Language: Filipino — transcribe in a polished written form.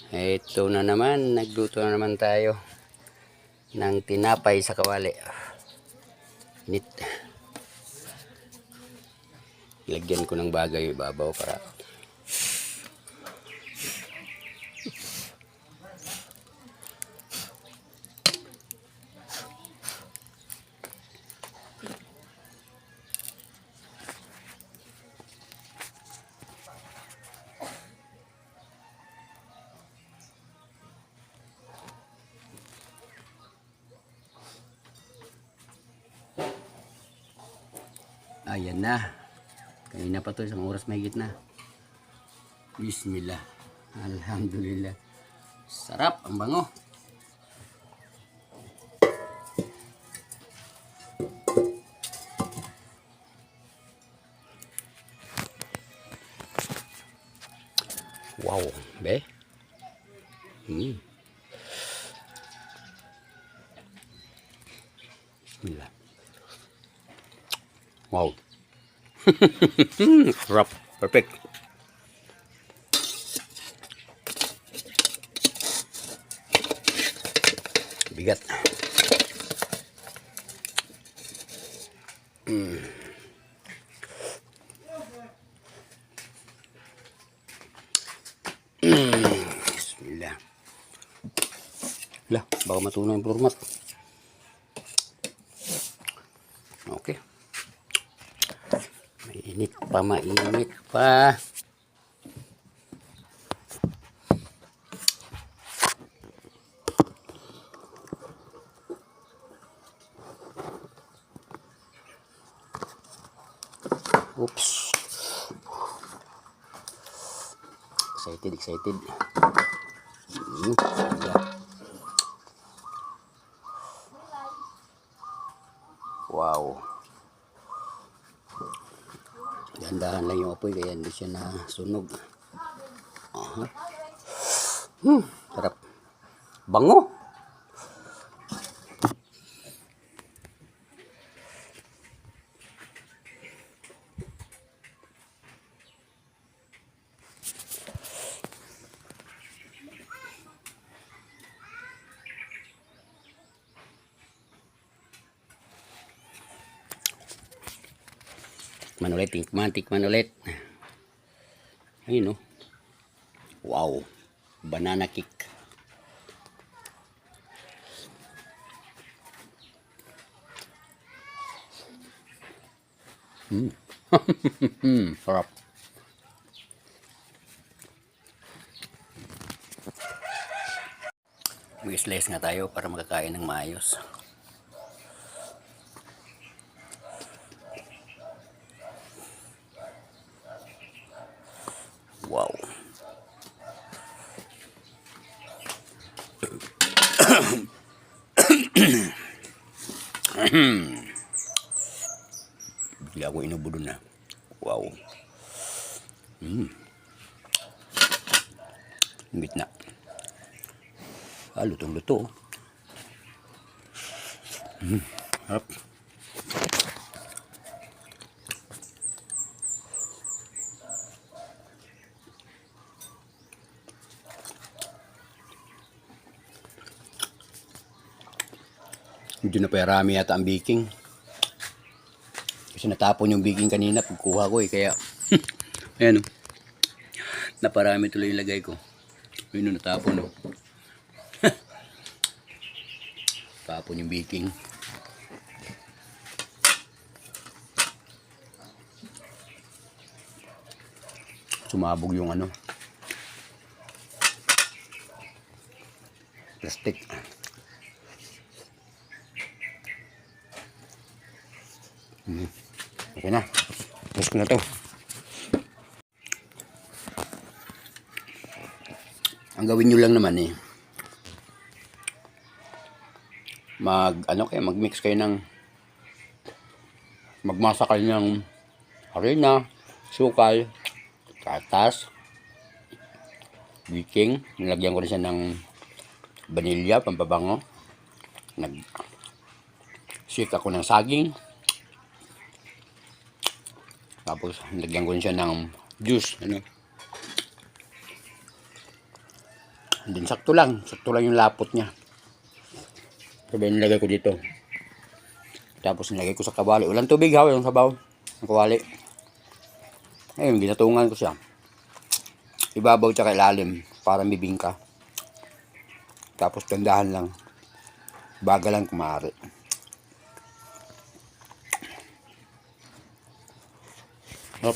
Ito na naman, nagluto na naman tayo ng tinapay sa kawali. Init. Lagyan ko ng bagay ibabaw para ayan na. Kanina pa to, isang oras mahigit na. Bismillah. Alhamdulillah. Sarap, ang bango. Wow, be. Bismillah. Wow. Sarap. Perfect. Bigat. Bismillah. Lah, baka matunaw yung format. Okay. Mainit pa, mainit pa. Oops. Excited. Wow. Dahan-dahan lang yung apoy kaya hindi siya nasunog. Sarap. Bango. Tikman ulit. Ayun, no? Wow. Banana cake. Sarap. Mag-slice nga tayo para makakain ng maayos. Wow. Bigla ako inubo dun na. Wow. Gitna. Lutong-luto. Harap. Medyo napairami yata ang baking. Kasi natapon yung baking kanina pagkuha ko kaya ayan o. Naparami tuloy yung lagay ko. Ayun o, natapon o. Tapon yung baking. Sumabog yung plastic. Okay na. Tapos ko na to. Ang gawin nyo lang naman mag-mix kayo ng magmasa kayo ng harina, sukal, katas, baking. Nilagyan ko rin siya ng vanilya, pampabango. Nag-shake ako ng saging. Tapos nilagyan ko rin siya ng juice. And then sakto lang yung lapot niya. Sabi nilagay ko dito. Tapos nilagay ko sa kawali. Walang tubig ha, walang sabaw. Ang kawali. Ayun, ginatungan ko siya. Ibabaw tsaka ilalim para mibingka. Tapos tandahan lang. Baga lang kumari. Hop.